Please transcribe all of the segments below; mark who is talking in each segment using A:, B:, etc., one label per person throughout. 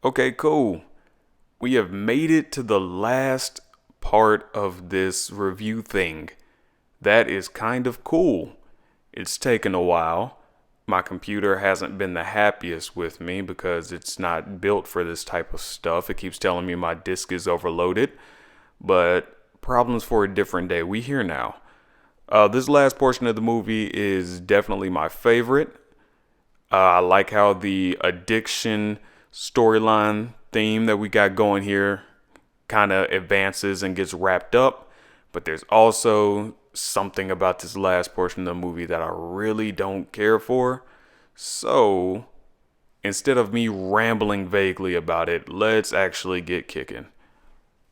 A: Okay, cool. We have made it to the last part of this review thing. That is kind of cool. It's taken a while. My computer hasn't been the happiest with me because it's not built for this type of stuff. It keeps telling me my disk is overloaded, but problems for a different day. We here now. This last portion of the movie is definitely my favorite. I like how the addiction storyline theme that we got going here kind of advances and gets wrapped up. But there's also something about this last portion of the movie that I really don't care for. So instead of me rambling vaguely about it, let's actually get kicking.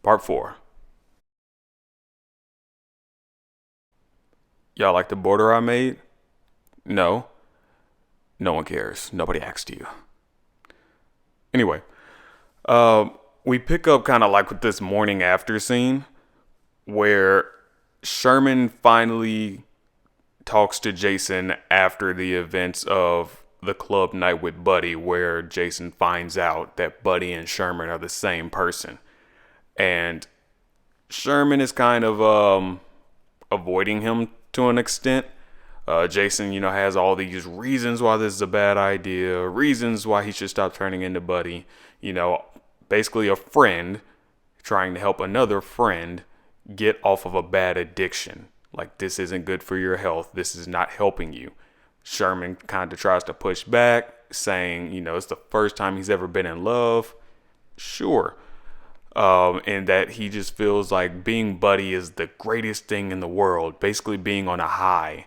A: Part 4. Y'all like the border I made? No. No one cares. Nobody asked you. Anyway, we pick up kind of like with this morning after scene where Sherman finally talks to Jason after the events of the club night with Buddy, where Jason finds out that Buddy and Sherman are the same person. And Sherman is kind of avoiding him to an extent. Jason, has all these reasons why this is a bad idea, reasons why he should stop turning into Buddy. Basically a friend trying to help another friend get off of a bad addiction. Like, this isn't good for your health. This is not helping you. Sherman kind of tries to push back, saying, it's the first time he's ever been in love. Sure. And that he just feels like being Buddy is the greatest thing in the world. Basically, being on a high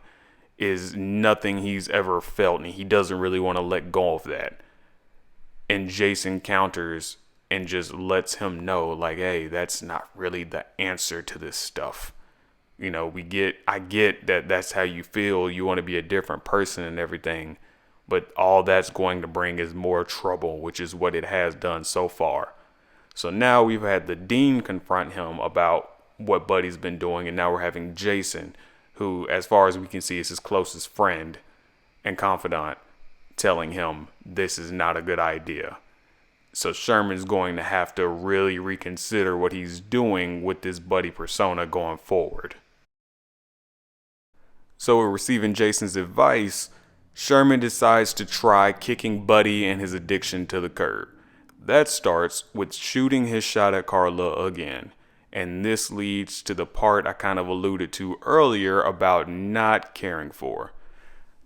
A: is nothing he's ever felt, and he doesn't really want to let go of that. And Jason counters and just lets him know, like, hey, that's not really the answer to this stuff. I get that that's how you feel. You want to be a different person and everything, but all that's going to bring is more trouble, which is what it has done so far. So now we've had the dean confront him about what Buddy's been doing, and now we're having Jason, who, as far as we can see, is his closest friend and confidant, telling him this is not a good idea. So Sherman's going to have to really reconsider what he's doing with this Buddy persona going forward. So, receiving Jason's advice, Sherman decides to try kicking Buddy and his addiction to the curb. That starts with shooting his shot at Carla again. And this leads to the part I kind of alluded to earlier about not caring for.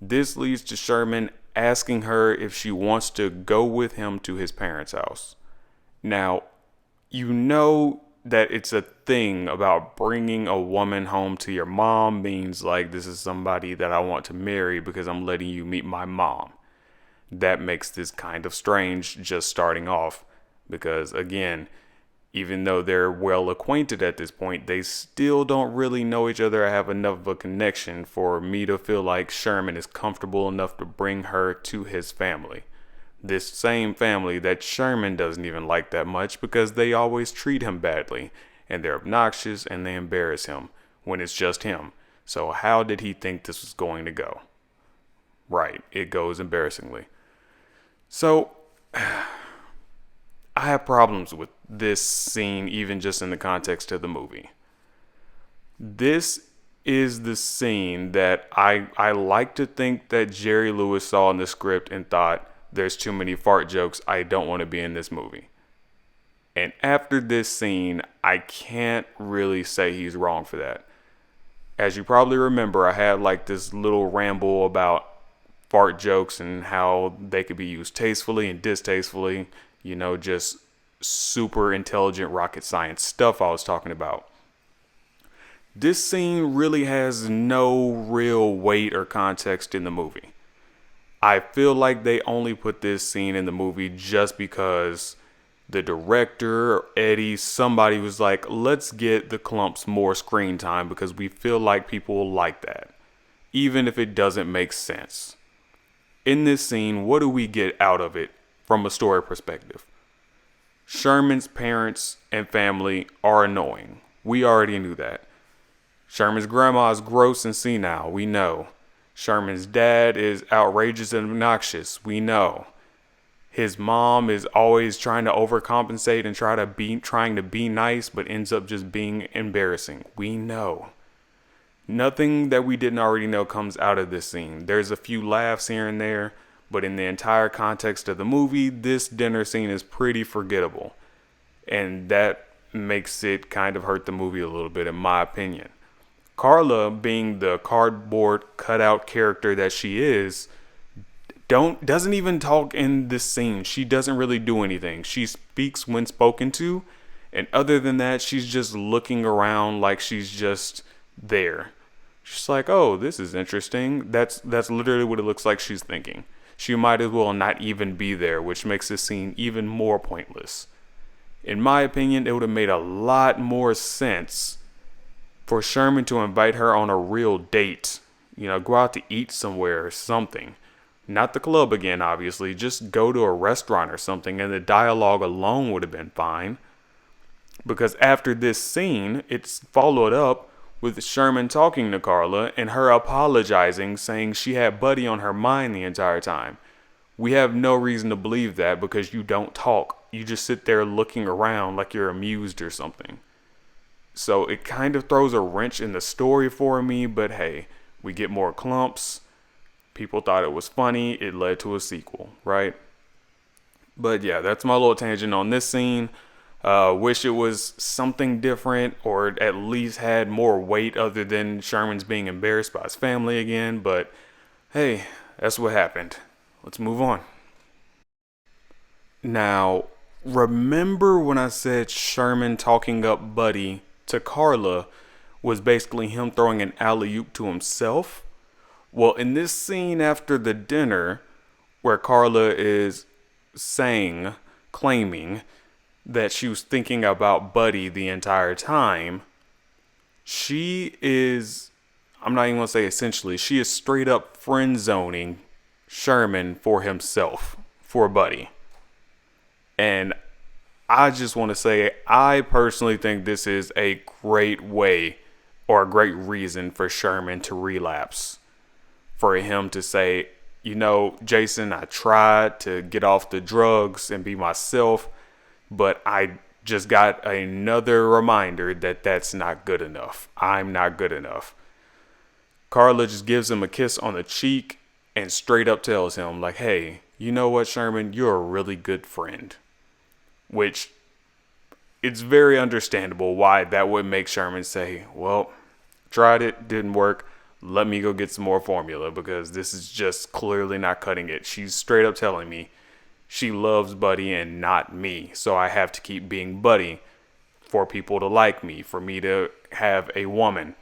A: This leads to Sherman asking her if she wants to go with him to his parents' house. Now, that it's a thing about bringing a woman home to your mom means like, this is somebody that I want to marry because I'm letting you meet my mom. That makes this kind of strange just starting off because, again, even though they're well acquainted at this point, they still don't really know each other or have enough of a connection for me to feel like Sherman is comfortable enough to bring her to his family. This same family that Sherman doesn't even like that much because they always treat him badly, and they're obnoxious and they embarrass him when it's just him. So how did he think this was going to go? Right, it goes embarrassingly. So I have problems with this scene, even just in the context of the movie. This is the scene that I like to think that Jerry Lewis saw in the script and thought, there's too many fart jokes. I don't want to be in this movie. And after this scene, I can't really say he's wrong for that. As you probably remember, I had like this little ramble about fart jokes and how they could be used tastefully and distastefully. Just super intelligent rocket science stuff I was talking about. This scene really has no real weight or context in the movie. I feel like they only put this scene in the movie just because the director or Eddie, somebody was like, let's get the clumps more screen time because we feel like people will like that, even if it doesn't make sense. In this scene, what do we get out of it from a story perspective? Sherman's parents and family are annoying. We already knew that. Sherman's grandma is gross and senile. We know. Sherman's dad is outrageous and obnoxious. We know. His mom is always trying to overcompensate and trying to be nice, but ends up just being embarrassing. We know. Nothing that we didn't already know comes out of this scene. There's a few laughs here and there, but in the entire context of the movie, this dinner scene is pretty forgettable. And that makes it kind of hurt the movie a little bit, in my opinion. Carla, being the cardboard cutout character that she is, doesn't even talk in this scene. She doesn't really do anything. She speaks when spoken to, and other than that, she's just looking around like she's just there. She's like, oh, this is interesting. That's literally what it looks like she's thinking. She might as well not even be there, which makes this scene even more pointless. In my opinion, it would have made a lot more sense for Sherman to invite her on a real date. Go out to eat somewhere or something. Not the club again, obviously. Just go to a restaurant or something, and the dialogue alone would have been fine. Because after this scene, it's followed up with Sherman talking to Carla and her apologizing, saying she had Buddy on her mind the entire time. We have no reason to believe that because you don't talk. You just sit there looking around like you're amused or something. So it kind of throws a wrench in the story for me, but hey, we get more clumps. People thought it was funny. It led to a sequel, right? But yeah, that's my little tangent on this scene. Wish it was something different or at least had more weight other than Sherman's being embarrassed by his family again. But hey, that's what happened. Let's move on. Now, remember when I said Sherman talking up Buddy to Carla was basically him throwing an alley-oop to himself? Well, in this scene after the dinner where Carla is claiming that she was thinking about Buddy the entire time, she is, I'm not even going to say essentially, she is straight up friend zoning Sherman for himself, for Buddy. And I just want to say, I personally think this is a great way or a great reason for Sherman to relapse. For him to say, Jason, I tried to get off the drugs and be myself, but I just got another reminder that that's not good enough. I'm not good enough. Carla just gives him a kiss on the cheek and straight up tells him, like, hey, you know what, Sherman? You're a really good friend. Which, it's very understandable why that would make Sherman say, well, tried it, didn't work. Let me go get some more formula because this is just clearly not cutting it. She's straight up telling me she loves Buddy and not me. So I have to keep being Buddy for people to like me, for me to have a woman.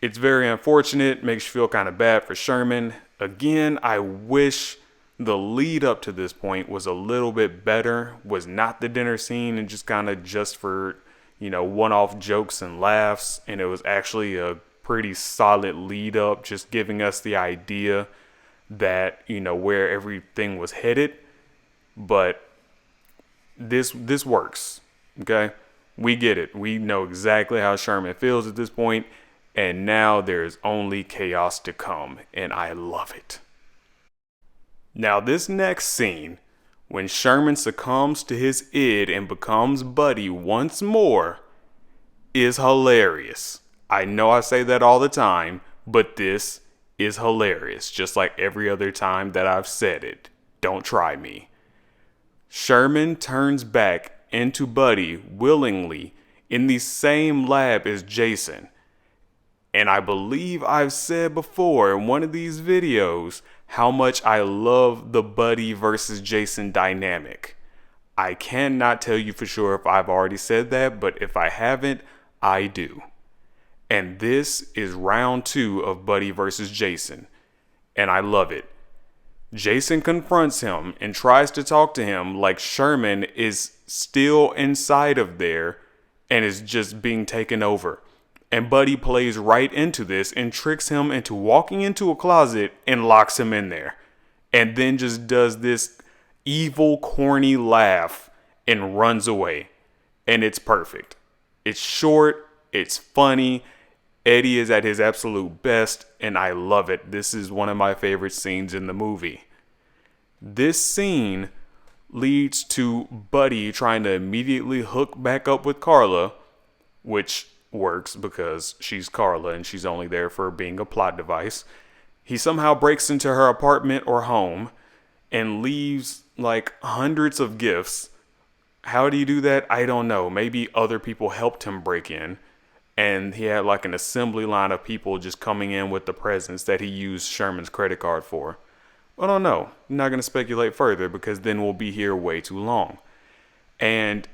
A: It's very unfortunate. Makes you feel kind of bad for Sherman. Again, I wish the lead up to this point was a little bit better. Was not the dinner scene and just kind of just for, one-off jokes and laughs. And it was actually a pretty solid lead up, just giving us the idea that, where everything was headed. But this works. Okay. We get it. We know exactly how Sherman feels at this point, and now there's only chaos to come, and I love it. Now this next scene, when Sherman succumbs to his id and becomes Buddy once more, is hilarious. I know I say that all the time, but this is hilarious, just like every other time that I've said it. Don't try me. Sherman turns back into Buddy willingly in the same lab as Jason. And I believe I've said before in one of these videos how much I love the Buddy versus Jason dynamic. I cannot tell you for sure if I've already said that, but if I haven't, I do. And this is round 2 of Buddy versus Jason. And I love it. Jason confronts him and tries to talk to him like Sherman is still inside of there and is just being taken over. And Buddy plays right into this and tricks him into walking into a closet and locks him in there. And then just does this evil, corny laugh and runs away. And it's perfect. It's short. It's funny. Eddie is at his absolute best, and I love it. This is one of my favorite scenes in the movie. This scene leads to Buddy trying to immediately hook back up with Carla, which works because she's Carla and she's only there for being a plot device. He somehow breaks into her apartment or home and leaves like hundreds of gifts. How did he do that? I don't know. Maybe other people helped him break in, and he had like an assembly line of people just coming in with the presents that he used Sherman's credit card for. I don't know. I'm not going to speculate further because then we'll be here way too long. And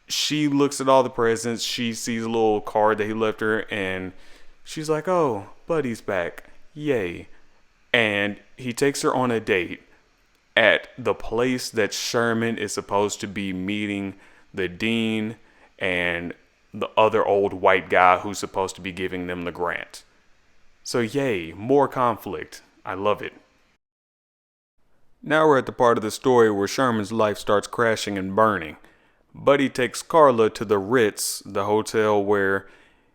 A: she looks at all the presents. She sees a little card that he left her, and she's like, oh, Buddy's back. Yay. And he takes her on a date at the place that Sherman is supposed to be meeting the dean and the other old white guy who's supposed to be giving them the grant. So yay, more conflict. I love it. Now we're at the part of the story where Sherman's life starts crashing and burning. Buddy takes Carla to the Ritz, the hotel where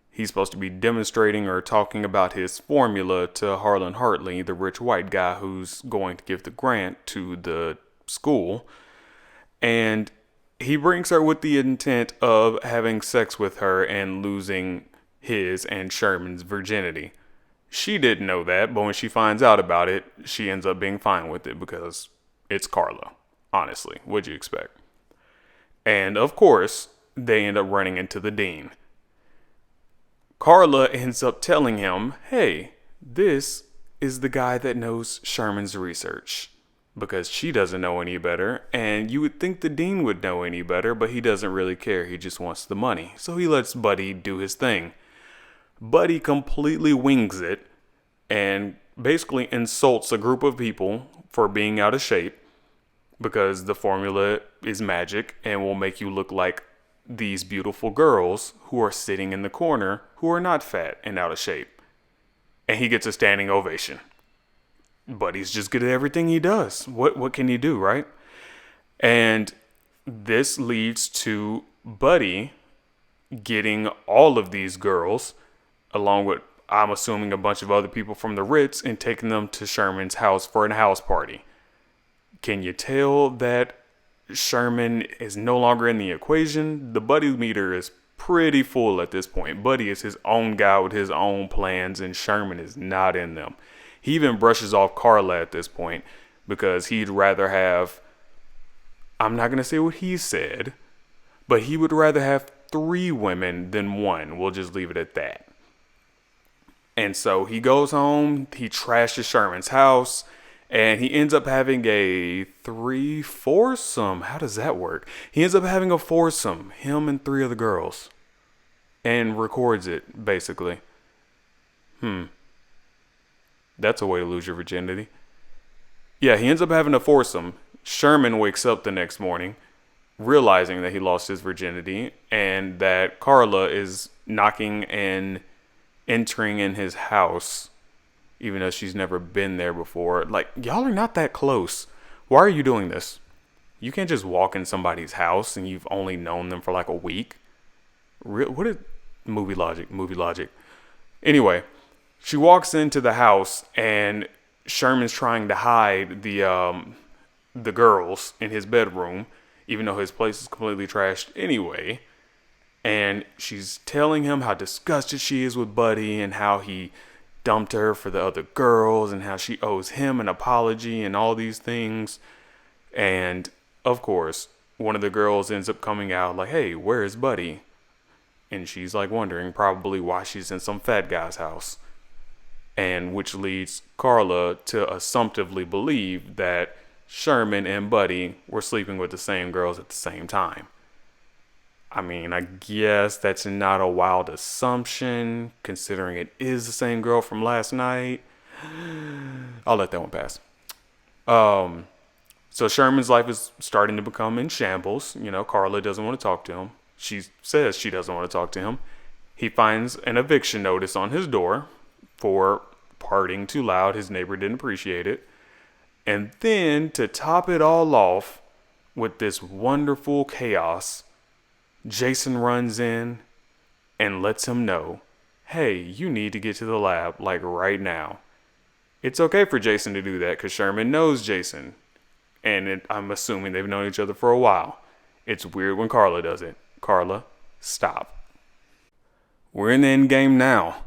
A: he's supposed to be demonstrating or talking about his formula to Harlan Hartley, the rich white guy who's going to give the grant to the school. And he brings her with the intent of having sex with her and losing his and Sherman's virginity. She didn't know that, but when she finds out about it, she ends up being fine with it because it's Carla. Honestly, what'd you expect? And of course, they end up running into the dean. Carla ends up telling him, hey, this is the guy that knows Sherman's research. Because she doesn't know any better, and you would think the dean would know any better, but he doesn't really care. He just wants the money. So he lets Buddy do his thing. Buddy completely wings it and basically insults a group of people for being out of shape because the formula is magic and will make you look like these beautiful girls who are sitting in the corner who are not fat and out of shape. And he gets a standing ovation. Buddy's just good at everything he does. What can he do, right? And this leads to Buddy getting all of these girls, along with, I'm assuming, a bunch of other people from the Ritz, and taking them to Sherman's house for a house party. Can you tell that Sherman is no longer in the equation? The Buddy meter is pretty full at this point. Buddy is his own guy with his own plans, and Sherman is not in them. He even brushes off Carla at this point because he'd rather have, I'm not going to say what he said, but he would rather have 3 women than 1. We'll just leave it at that. And so he goes home, he trashes Sherman's house, and he ends up having a 3 foursome. How does that work? He ends up having a foursome, him and 3 other girls, and records it, basically. That's a way to lose your virginity. Yeah, he ends up having a foursome. Sherman wakes up the next morning, realizing that he lost his virginity, and that Carla is knocking and entering in his house, even though she's never been there before. Like, y'all are not that close. Why are you doing this? You can't just walk in somebody's house and you've only known them for like a week. What is movie logic? Anyway, she walks into the house and Sherman's trying to hide the girls in his bedroom, even though his place is completely trashed anyway. And she's telling him how disgusted she is with Buddy and how he dumped her for the other girls and how she owes him an apology and all these things. And of course, one of the girls ends up coming out like, hey, where is Buddy? And she's like wondering probably why she's in some fat guy's house. And which leads Carla to assumptively believe that Sherman and Buddy were sleeping with the same girls at the same time. I mean, I guess that's not a wild assumption, considering it is the same girl from last night. I'll let that one pass. So Sherman's life is starting to become in shambles. You know, Carla doesn't want to talk to him. She says she doesn't want to talk to him. He finds an eviction notice on his door for partying too loud. His neighbor didn't appreciate it. And then to top it all off with this wonderful chaos, Jason runs in and lets him know, hey, you need to get to the lab like right now. It's okay for Jason to do that because Sherman knows Jason. And I'm assuming they've known each other for a while. It's weird when Carla does it. Carla, stop. We're in the end game now.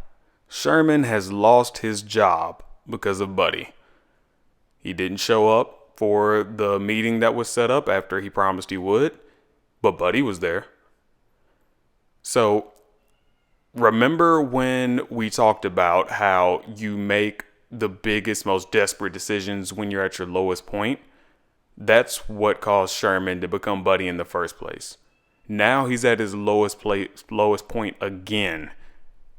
A: Sherman has lost his job because of Buddy. He didn't show up for the meeting that was set up after he promised he would, but Buddy was there. So, remember when we talked about how you make the biggest, most desperate decisions when you're at your lowest point? That's what caused Sherman to become Buddy in the first place. Now he's at his lowest point again,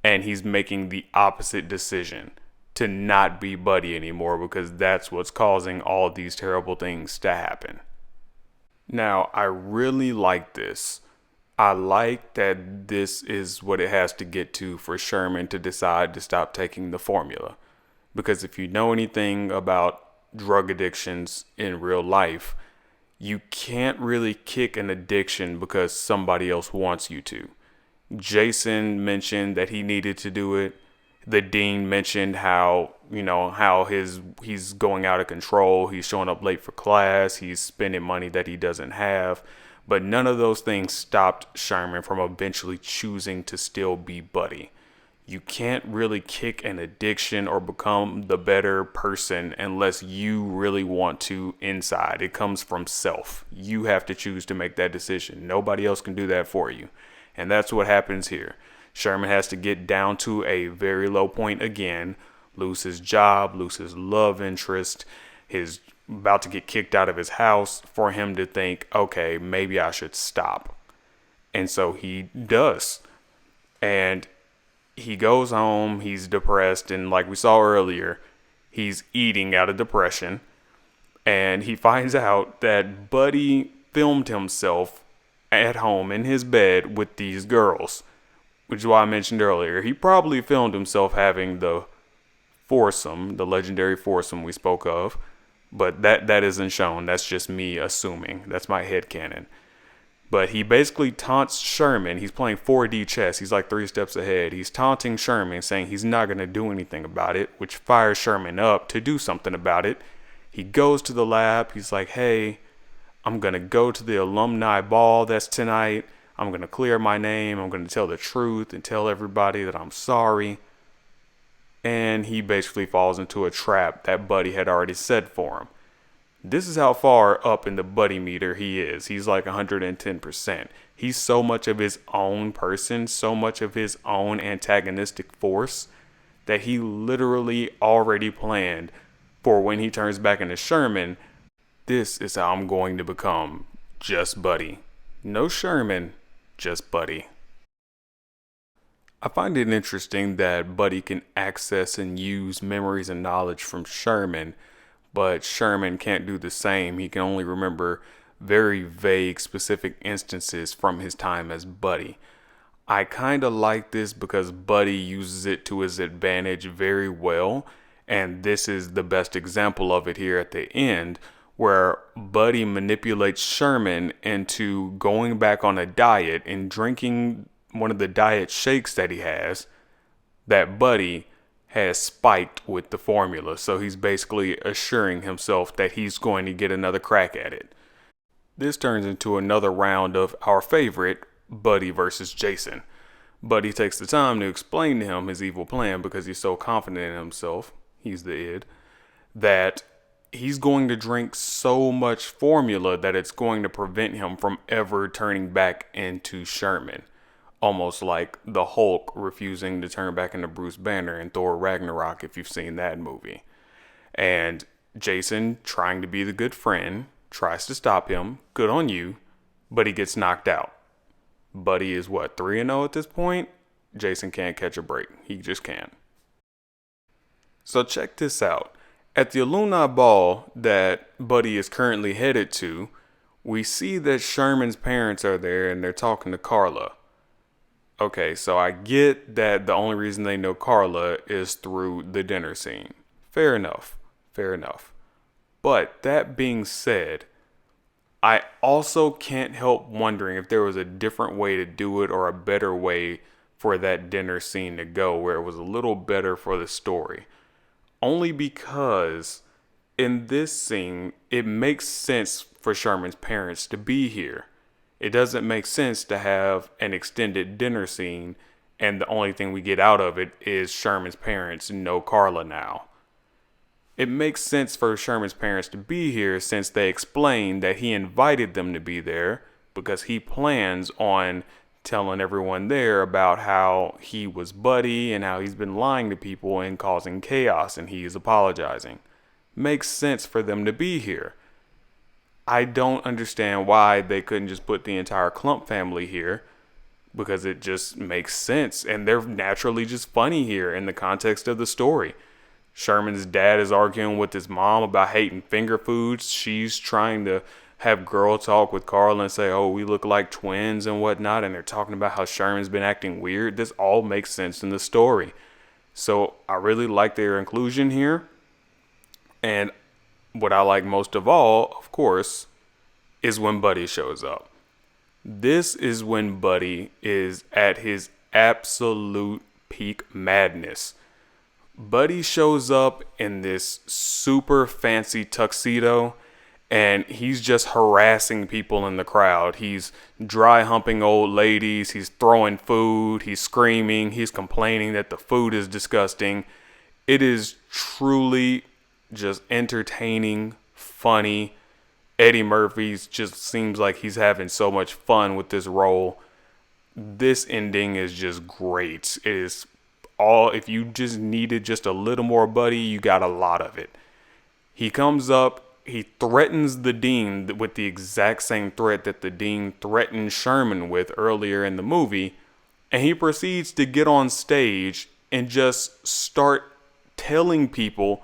A: and he's making the opposite decision to not be Buddy anymore because that's what's causing all of these terrible things to happen. Now, I really like this. I like that this is what it has to get to for Sherman to decide to stop taking the formula. Because if you know anything about drug addictions in real life, you can't really kick an addiction because somebody else wants you to. Jason mentioned that he needed to do it. The dean mentioned how he's going out of control. He's showing up late for class. He's spending money that he doesn't have. But none of those things stopped Sherman from eventually choosing to still be Buddy. You can't really kick an addiction or become the better person unless you really want to inside. It comes from self. You have to choose to make that decision. Nobody else can do that for you. And that's what happens here. Sherman has to get down to a very low point again, lose his job, lose his love interest, his about to get kicked out of his house for him to think, okay, maybe I should stop. And so he does. And he goes home, he's depressed, and like we saw earlier, he's eating out of depression. And he finds out that Buddy filmed himself at home in his bed with these girls, which is why I mentioned earlier. He probably filmed himself having the foursome, the legendary foursome we spoke of, but that isn't shown. That's just me assuming. That's my headcanon. But he basically taunts Sherman. He's playing 4D chess. He's like 3 steps ahead. He's taunting Sherman, saying he's not going to do anything about it, which fires Sherman up to do something about it. He goes to the lab. He's like, hey, I'm going to go to the alumni ball that's tonight. I'm going to clear my name. I'm going to tell the truth and tell everybody that I'm sorry. And he basically falls into a trap that Buddy had already set for him. This is how far up in the Buddy meter he is. He's like 110%. He's so much of his own person, so much of his own antagonistic force that he literally already planned for when he turns back into Sherman. This is how I'm going to become just Buddy. No Sherman, just Buddy. I find it interesting that Buddy can access and use memories and knowledge from Sherman, but Sherman can't do the same. He can only remember very vague, specific instances from his time as Buddy. I kind of like this because Buddy uses it to his advantage very well, and this is the best example of it here at the end, where Buddy manipulates Sherman into going back on a diet and drinking one of the diet shakes that he has that Buddy has spiked with the formula. So he's basically assuring himself that he's going to get another crack at it. This turns into another round of our favorite, Buddy versus Jason. Buddy takes the time to explain to him his evil plan because he's so confident in himself, he's the id, that he's going to drink so much formula that it's going to prevent him from ever turning back into Sherman. Almost like the Hulk refusing to turn back into Bruce Banner in Thor Ragnarok, if you've seen that movie. And Jason, trying to be the good friend, tries to stop him. Good on you. But he gets knocked out. Buddy is 3-0 at this point? Jason can't catch a break. He just can't. So check this out. At the alumni ball that Buddy is currently headed to, we see that Sherman's parents are there and they're talking to Carla. Okay, so I get that the only reason they know Carla is through the dinner scene. Fair enough. But that being said, I also can't help wondering if there was a different way to do it or a better way for that dinner scene to go where it was a little better for the story. Only because In this scene, it makes sense for Sherman's parents to be here. It doesn't make sense to have an extended dinner scene and the only thing we get out of it is Sherman's parents know Carla now. It makes sense for Sherman's parents to be here since they explained that he invited them to be there because he plans on telling everyone there about how he was Buddy and how he's been lying to people and causing chaos and he is apologizing. Makes sense for them to be here. I don't understand why they couldn't just put the entire Clump family here because it just makes sense and they're naturally just funny here in the context of the story. Sherman's dad is arguing with his mom about hating finger foods. She's trying to have girl talk with Carl and say, oh, we look like twins and whatnot. And they're talking about how Sherman's been acting weird. This all makes sense in the story. So I really like their inclusion here. And what I like most of all, of course, is when Buddy shows up. This is when Buddy is at his absolute peak madness. Buddy shows up in this super fancy tuxedo and he's just harassing people in the crowd. He's dry humping old ladies. He's throwing food. He's screaming. He's complaining that the food is disgusting. It is truly just entertaining, funny. Eddie Murphy's just seems like he's having so much fun with this role. This ending is just great. It is all, if you just needed just a little more Buddy, you got a lot of it. He comes up, he threatens the dean with the exact same threat that the dean threatened Sherman with earlier in the movie, and he proceeds to get on stage and just start telling people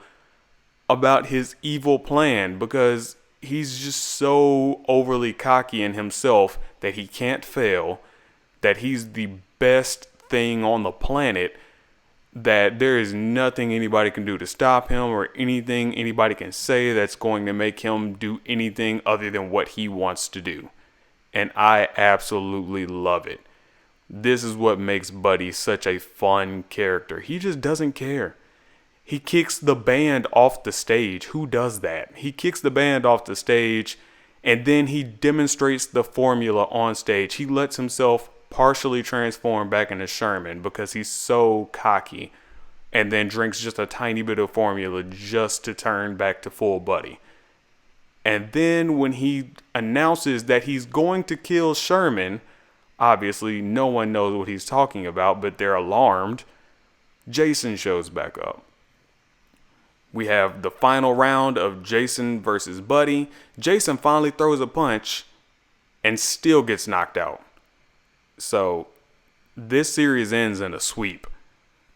A: about his evil plan because he's just so overly cocky in himself that he can't fail, that he's the best thing on the planet, that there is nothing anybody can do to stop him or anything anybody can say that's going to make him do anything other than what he wants to do. And I absolutely love it. This is what makes Buddy such a fun character. He just doesn't care. He kicks the band off the stage. Who does that? He kicks the band off the stage and then he demonstrates the formula on stage. He lets himself partially transform back into Sherman because he's so cocky and then drinks just a tiny bit of formula just to turn back to full Buddy. And then when he announces that he's going to kill Sherman, obviously no one knows what he's talking about, but they're alarmed. Jason shows back up. We have the final round of Jason versus Buddy. Jason finally throws a punch and still gets knocked out. So this series ends in a sweep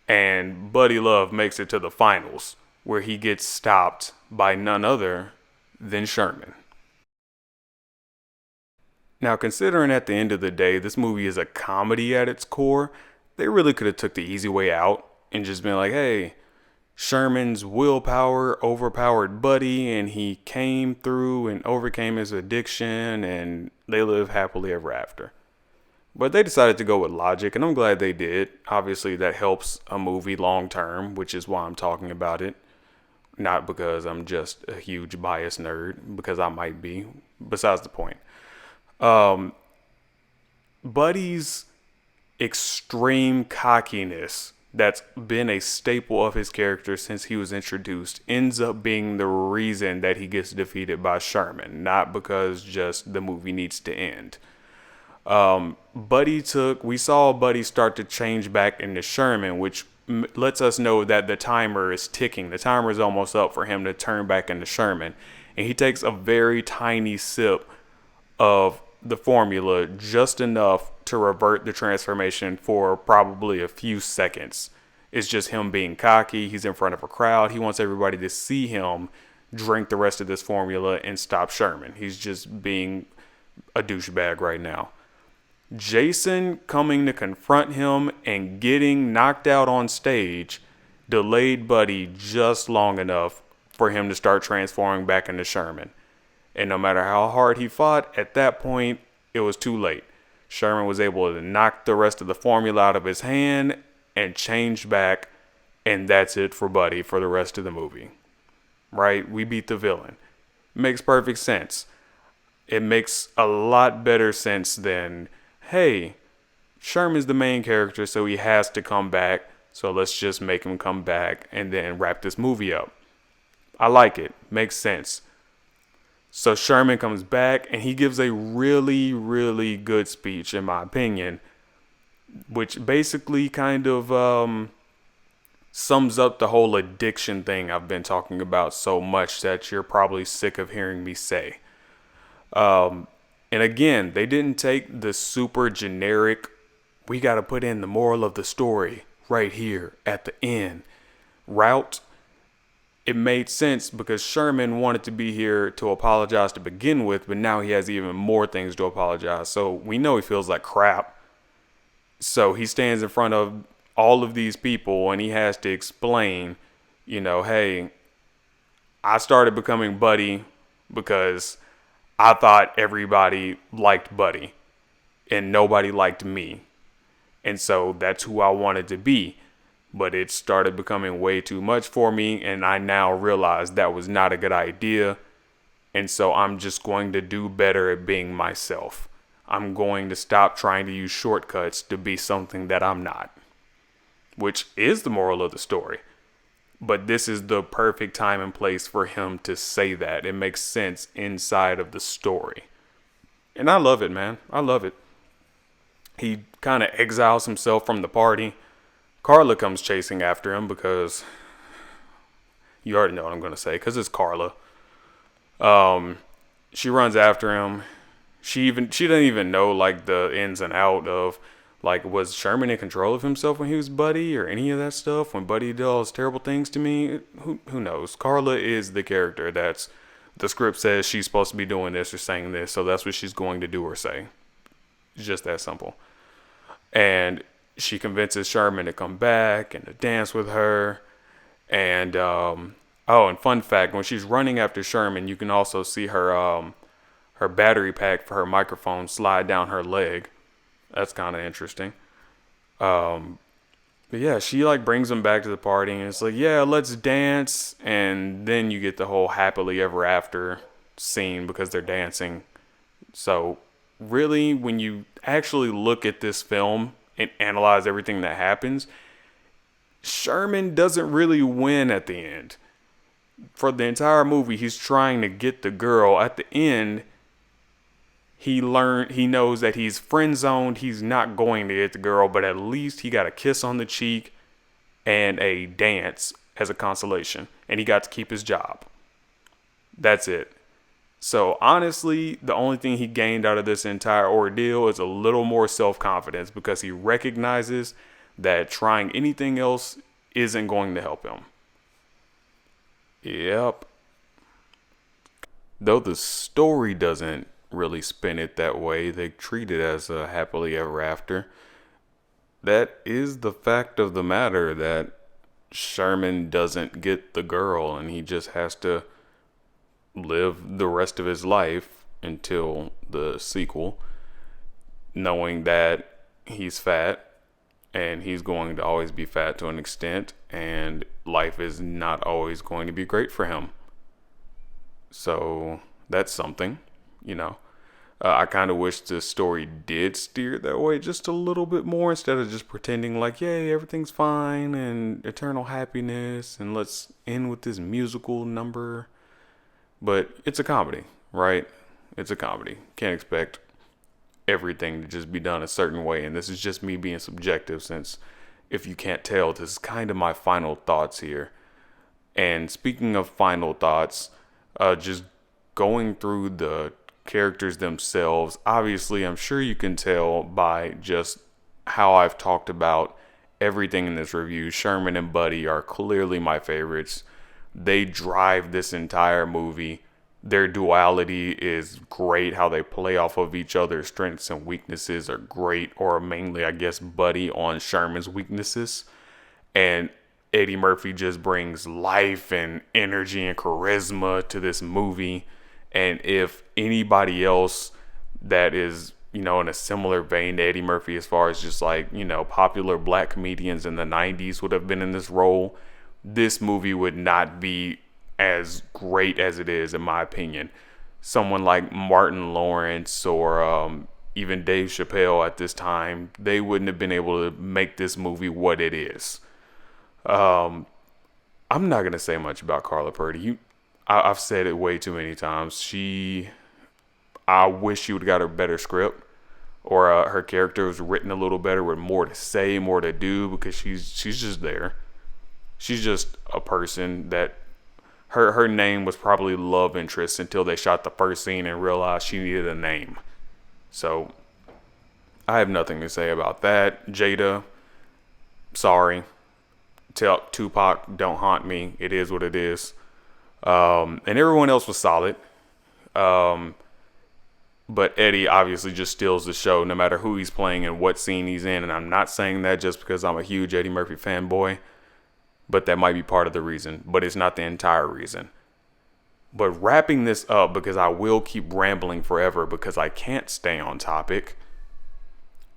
A: and Buddy Love makes it to the finals where he gets stopped by none other than Sherman. Now, considering at the end of the day, this movie is a comedy at its core, they really could have took the easy way out and just been like, hey, Sherman's willpower overpowered Buddy and he came through and overcame his addiction and they live happily ever after. But they decided to go with logic, and I'm glad they did. Obviously, that helps a movie long term, which is why I'm talking about it. Not because I'm just a huge bias nerd, because I might be. Besides the point. Buddy's extreme cockiness that's been a staple of his character since he was introduced ends up being the reason that he gets defeated by Sherman, not because just the movie needs to end. We saw Buddy start to change back into Sherman, which lets us know that the timer is ticking. The timer is almost up for him to turn back into Sherman. And he takes a very tiny sip of the formula, just enough to revert the transformation for probably a few seconds. It's just him being cocky. He's in front of a crowd. He wants everybody to see him drink the rest of this formula and stop Sherman. He's just being a douchebag right now. Jason coming to confront him and getting knocked out on stage delayed Buddy just long enough for him to start transforming back into Sherman. And no matter how hard he fought, at that point, it was too late. Sherman was able to knock the rest of the formula out of his hand and change back, and that's it for Buddy for the rest of the movie. right? We beat the villain. Makes perfect sense. It makes a lot better sense than, hey, Sherman's the main character, so he has to come back. So let's just make him come back and then wrap this movie up. I like it. Makes sense. So Sherman comes back and he gives a really, really good speech, in my opinion, which basically kind of sums up the whole addiction thing I've been talking about so much that you're probably sick of hearing me say. And again, they didn't take the super generic, we got to put in the moral of the story right here at the end route. It made sense because Sherman wanted to be here to apologize to begin with, but now he has even more things to apologize. So we know he feels like crap. So he stands in front of all of these people and he has to explain, hey, I started becoming Buddy because I thought everybody liked Buddy and nobody liked me. And so that's who I wanted to be. But it started becoming way too much for me. And I now realize that was not a good idea. And so I'm just going to do better at being myself. I'm going to stop trying to use shortcuts to be something that I'm not. Which is the moral of the story. But this is the perfect time and place for him to say that. It makes sense inside of the story. And I love it, man. I love it. He kind of exiles himself from the party. Carla comes chasing after him because you already know what I'm going to say, because it's Carla. She runs after him. She doesn't even know like the ins and out of like, was Sherman in control of himself when he was Buddy or any of that stuff? When Buddy did all his terrible things to me? Who knows? Carla is the character that's the script says she's supposed to be doing this or saying this, so that's what she's going to do or say. It's just that simple. And she convinces Sherman to come back and to dance with her. And, and fun fact, when she's running after Sherman, you can also see her battery pack for her microphone slide down her leg. That's kind of interesting. But yeah, she like brings him back to the party and it's like, yeah, let's dance. And then you get the whole happily ever after scene because they're dancing. So really, when you actually look at this film and analyze everything that happens, Sherman doesn't really win at the end. For the entire movie, he's trying to get the girl. At the end, he knows that he's friend zoned. He's not going to get the girl, but at least he got a kiss on the cheek and a dance as a consolation. And he got to keep his job. That's it. So honestly, the only thing he gained out of this entire ordeal is a little more self-confidence because he recognizes that trying anything else isn't going to help him. Yep. Though the story doesn't really spin it that way, they treat it as a happily ever after. That is the fact of the matter, that Sherman doesn't get the girl and he just has to live the rest of his life until the sequel, knowing that he's fat and he's going to always be fat to an extent, and life is not always going to be great for him. So that's something, I kind of wish the story did steer that way just a little bit more, instead of just pretending like, yay, everything's fine and eternal happiness and let's end with this musical number. But it's a comedy, right? It's a comedy. Can't expect everything to just be done a certain way. And this is just me being subjective, since if you can't tell, this is kind of my final thoughts here. And speaking of final thoughts, just going through the characters themselves, obviously I'm sure you can tell by just how I've talked about everything in this review, Sherman and Buddy are clearly my favorites. They drive this entire movie. Their duality is great. How they play off of each other's strengths and weaknesses are great, or mainly, I guess, Buddy on Sherman's weaknesses. And Eddie Murphy just brings life and energy and charisma to this movie. And if anybody else that is, in a similar vein to Eddie Murphy, as far as just like, popular black comedians in the 90s would have been in this role, this movie would not be as great as it is, in my opinion. Someone like Martin Lawrence or even Dave Chappelle at this time, they wouldn't have been able to make this movie what it is. I'm not going to say much about Carla Purdy. I've said it way too many times. I wish she would have got a better script, or her character was written a little better with more to say, more to do, because she's just there. She's just a person that her name was probably love interest until they shot the first scene and realized she needed a name. So I have nothing to say about that. Jada, sorry. Tell Tupac, don't haunt me. It is what it is. And everyone else was solid. But Eddie obviously just steals the show no matter who he's playing and what scene he's in. And I'm not saying that just because I'm a huge Eddie Murphy fanboy, but that might be part of the reason, but it's not the entire reason. But wrapping this up, because I will keep rambling forever because I can't stay on topic.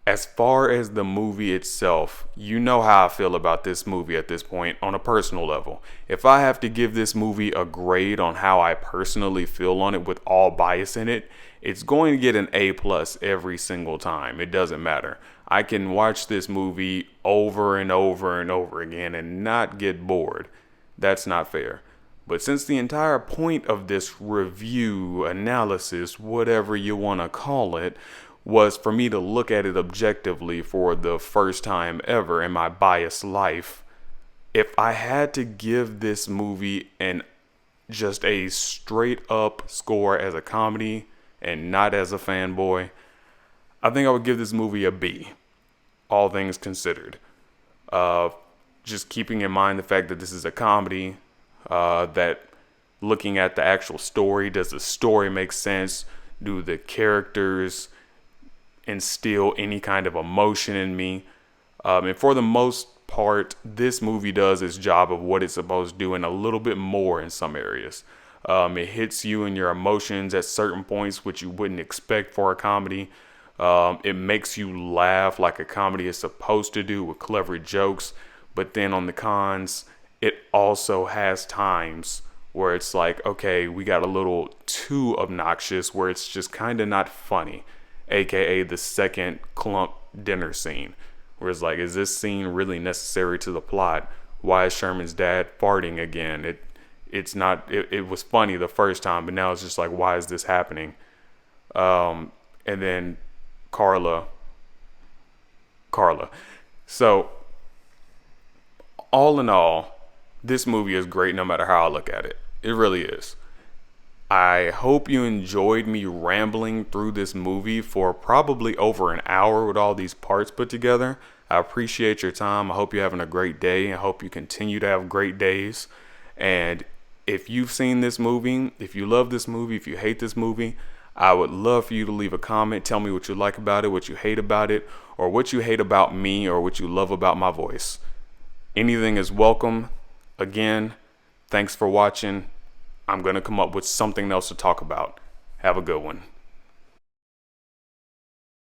A: As far as the movie itself, you know how I feel about this movie at this point on a personal level. If I have to give this movie a grade on how I personally feel on it with all bias in it, it's going to get an A+ every single time. It doesn't matter. I can watch this movie over and over and over again and not get bored. That's not fair. But since the entire point of this review, analysis, whatever you want to call it, was for me to look at it objectively for the first time ever in my biased life, if I had to give this movie just a straight up score as a comedy and not as a fanboy, I think I would give this movie a B, all things considered. Just keeping in mind the fact that this is a comedy, that looking at the actual story, does the story make sense? Do the characters instill any kind of emotion in me? And for the most part, this movie does its job of what it's supposed to do, and a little bit more in some areas. It hits you in your emotions at certain points, which you wouldn't expect for a comedy. It makes you laugh like a comedy is supposed to do, with clever jokes. But then on the cons, it also has times where it's like, okay, we got a little too obnoxious, where it's just kind of not funny. AKA the second clump dinner scene, where it's like, is this scene really necessary to the plot? Why is Sherman's dad farting again? It was funny the first time, but now it's just like, why is this happening? And then Carla. So all in all, this movie is great no matter how I look at it. It really is. I hope you enjoyed me rambling through this movie for probably over an hour with all these parts put together. I appreciate your time. I hope you're having a great day. I hope you continue to have great days. And if you've seen this movie, if you love this movie, if you hate this movie, I would love for you to leave a comment. Tell me what you like about it, what you hate about it, or what you hate about me, or what you love about my voice. Anything is welcome. Again, thanks for watching. I'm going to come up with something else to talk about. Have a good one.